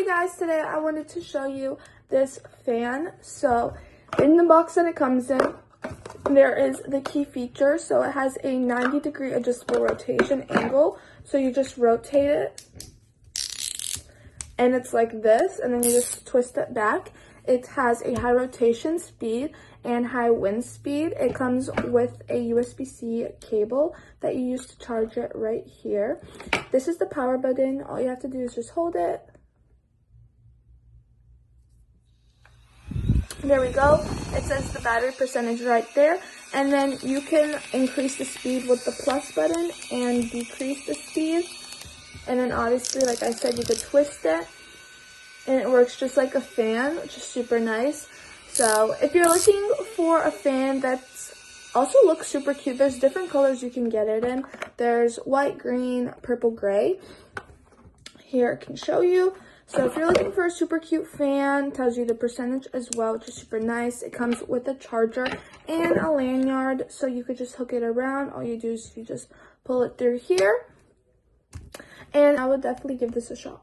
guys, today I wanted to show you this fan. So in the box that it comes in, there is the key feature. So it has a 90-degree adjustable rotation angle. So you just rotate it and it's like this, and then you just twist it back. It has a high rotation speed and high wind speed. It comes with a USB-C cable that you use to charge it right here. This is the power button. All you have to do is just hold it. There we go. It says the battery percentage right there. And then you can increase the speed with the plus button and decrease the speed. And then obviously, like I said, you could twist it and it works just like a fan, which is super nice. So if you're looking for a fan that's also looks super cute, there's different colors you can get it in. There's white, green, purple, gray. Here I can show you. So if you're looking for a super cute fan, tells you the percentage as well, which is super nice. It comes with a charger and a lanyard, so you could just hook it around. All you do is you just pull it through here. And I would definitely give this a shot.